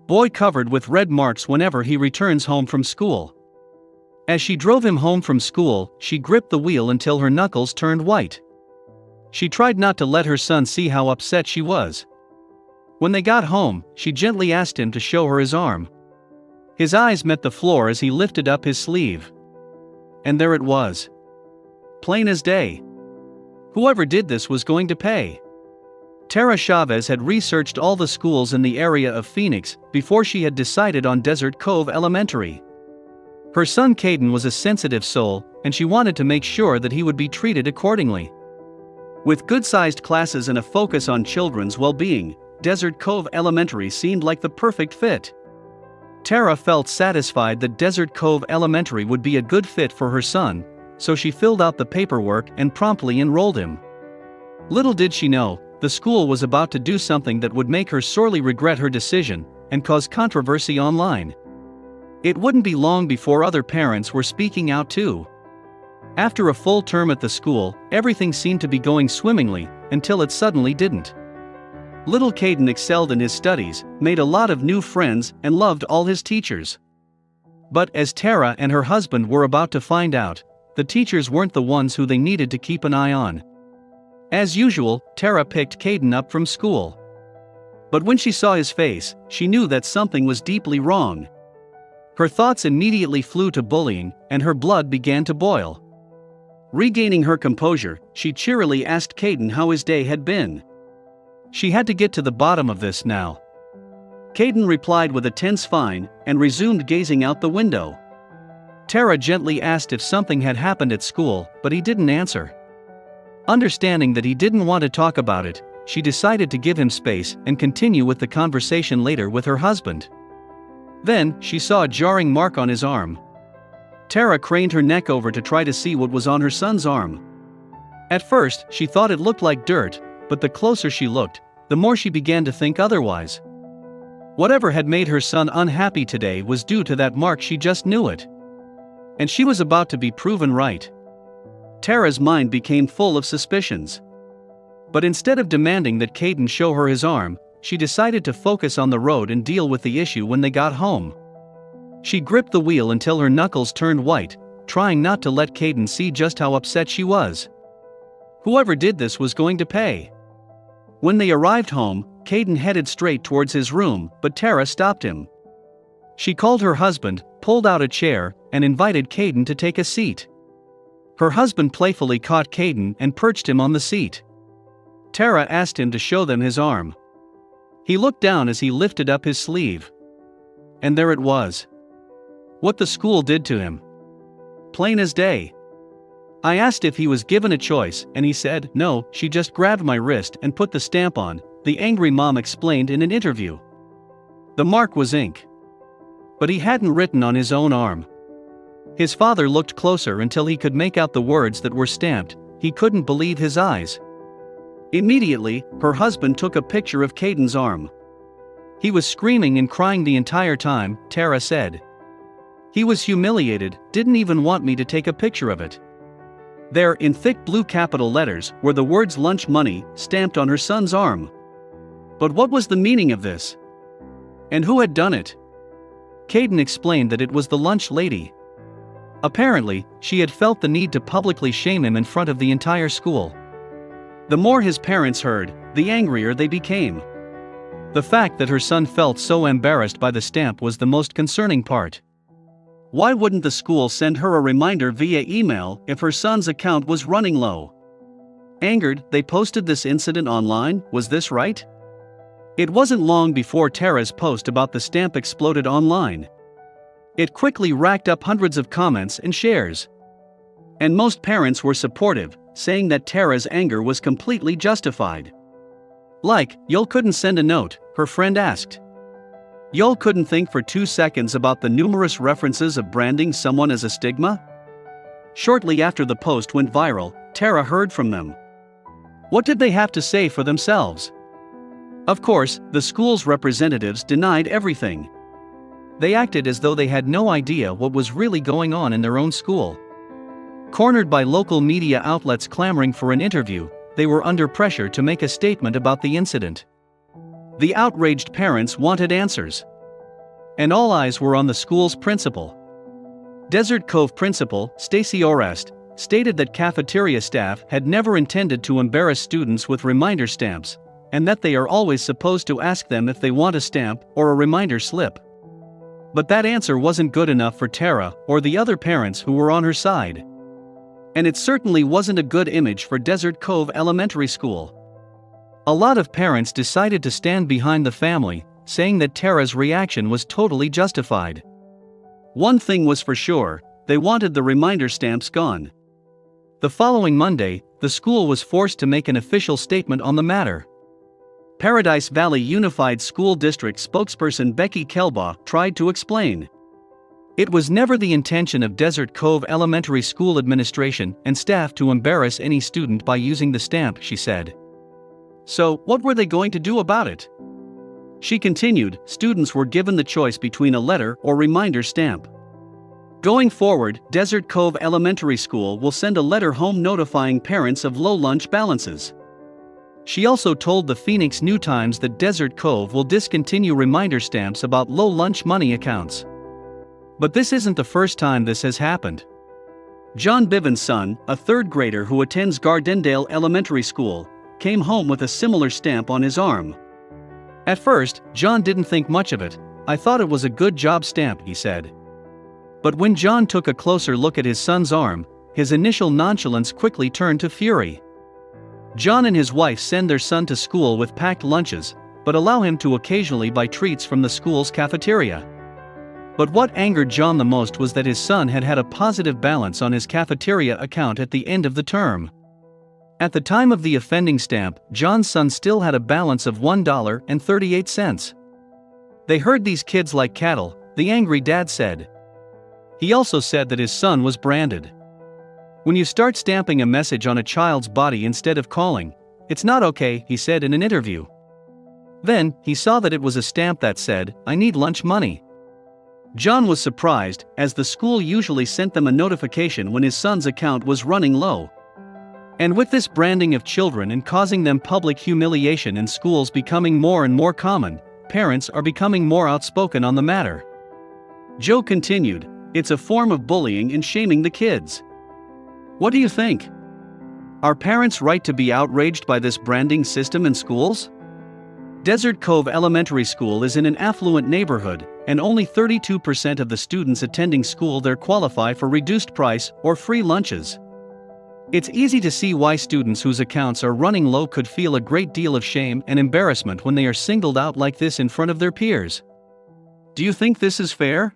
Boy covered with red marks whenever he returns home from school. As she drove him home from school, she gripped the wheel until her knuckles turned white. She tried not to let her son see how upset she was. When they got home, she gently asked him to show her his arm. His eyes met the floor as he lifted up his sleeve. And there it was. Plain as day. Whoever did this was going to pay. Tara Chavez had researched all the schools in the area of Phoenix before she had decided on Desert Cove Elementary. Her son Caden was a sensitive soul, and she wanted to make sure that he would be treated accordingly. With good-sized classes and a focus on children's well-being, Desert Cove Elementary seemed like the perfect fit. Tara felt satisfied that Desert Cove Elementary would be a good fit for her son, so she filled out the paperwork and promptly enrolled him. Little did she know, the school was about to do something that would make her sorely regret her decision and cause controversy online. It wouldn't be long before other parents were speaking out too. After a full term at the school, everything seemed to be going swimmingly, until it suddenly didn't. Little Caden excelled in his studies, made a lot of new friends, and loved all his teachers. But as Tara and her husband were about to find out, the teachers weren't the ones who they needed to keep an eye on. As usual, Tara picked Caden up from school. But when she saw his face, she knew that something was deeply wrong. Her thoughts immediately flew to bullying, and her blood began to boil. Regaining her composure, she cheerily asked Caden how his day had been. She had to get to the bottom of this now. Caden replied with a tense fine, and resumed gazing out the window. Tara gently asked if something had happened at school, but he didn't answer. Understanding that he didn't want to talk about it, she decided to give him space and continue with the conversation later with her husband. Then, she saw a jarring mark on his arm. Tara craned her neck over to try to see what was on her son's arm. At first, she thought it looked like dirt, but the closer she looked, the more she began to think otherwise. Whatever had made her son unhappy today was due to that mark. She just knew it. And she was about to be proven right. Tara's mind became full of suspicions. But instead of demanding that Caden show her his arm, she decided to focus on the road and deal with the issue when they got home. She gripped the wheel until her knuckles turned white, trying not to let Caden see just how upset she was. Whoever did this was going to pay. When they arrived home, Caden headed straight towards his room, but Tara stopped him. She called her husband, pulled out a chair, and invited Caden to take a seat. Her husband playfully caught Caden and perched him on the seat. Tara asked him to show them his arm. He looked down as he lifted up his sleeve. And there it was. What the school did to him. Plain as day. I asked if he was given a choice, and he said, "No, she just grabbed my wrist and put the stamp on," the angry mom explained in an interview. The mark was ink. But he hadn't written on his own arm. His father looked closer until he could make out the words that were stamped. He couldn't believe his eyes. Immediately, her husband took a picture of Caden's arm. He was screaming and crying the entire time, Tara said. He was humiliated, didn't even want me to take a picture of it. There, in thick blue capital letters, were the words lunch money, stamped on her son's arm. But what was the meaning of this? And who had done it? Caden explained that it was the lunch lady. Apparently, she had felt the need to publicly shame him in front of the entire school. The more his parents heard, the angrier they became. The fact that her son felt so embarrassed by the stamp was the most concerning part. Why wouldn't the school send her a reminder via email if her son's account was running low? Angered, they posted this incident online. Was this right? It wasn't long before Tara's post about the stamp exploded online. It quickly racked up hundreds of comments and shares. And most parents were supportive, saying that Tara's anger was completely justified. Like, "Y'all couldn't send a note," her friend asked. "Y'all couldn't think for 2 seconds about the numerous references of branding someone as a stigma?" Shortly after the post went viral, Tara heard from them. What did they have to say for themselves? Of course, the school's representatives denied everything. They acted as though they had no idea what was really going on in their own school. Cornered by local media outlets clamoring for an interview, they were under pressure to make a statement about the incident. The outraged parents wanted answers. and all eyes were on the school's principal. Desert Cove principal, Stacy Orest, stated that cafeteria staff had never intended to embarrass students with reminder stamps, and that they are always supposed to ask them if they want a stamp or a reminder slip. But that answer wasn't good enough for Tara or the other parents who were on her side. And it certainly wasn't a good image for Desert Cove Elementary School. A lot of parents decided to stand behind the family, saying that Tara's reaction was totally justified. One thing was for sure, they wanted the reminder stamps gone. The following Monday, the school was forced to make an official statement on the matter. Paradise Valley Unified School District spokesperson Becky Kelbaugh tried to explain. It was never the intention of Desert Cove Elementary School administration and staff to embarrass any student by using the stamp, she said. So, what were they going to do about it? She continued, students were given the choice between a letter or reminder stamp. Going forward, Desert Cove Elementary School will send a letter home notifying parents of low lunch balances. She also told the Phoenix New Times that Desert Cove will discontinue reminder stamps about low lunch money accounts. But this isn't the first time this has happened. John Bivens' son, a third grader who attends Gardendale Elementary School, came home with a similar stamp on his arm. At first, John didn't think much of it. I thought it was a good job stamp, he said. But when John took a closer look at his son's arm, his initial nonchalance quickly turned to fury. John and his wife send their son to school with packed lunches, but allow him to occasionally buy treats from the school's cafeteria. But what angered John the most was that his son had had a positive balance on his cafeteria account at the end of the term. At the time of the offending stamp, John's son still had a balance of $1.38. They herd these kids like cattle, the angry dad said. He also said that his son was branded. When you start stamping a message on a child's body instead of calling, it's not okay, he said in an interview. Then, he saw that it was a stamp that said, I need lunch money. John was surprised, as the school usually sent them a notification when his son's account was running low. And with this branding of children and causing them public humiliation in schools becoming more and more common, parents are becoming more outspoken on the matter. Joe continued, it's a form of bullying and shaming the kids. What do you think? Are parents right to be outraged by this branding system in schools? Desert Cove Elementary School is in an affluent neighborhood, and only 32% of the students attending school there qualify for reduced price or free lunches. It's easy to see why students whose accounts are running low could feel a great deal of shame and embarrassment when they are singled out like this in front of their peers. Do you think this is fair?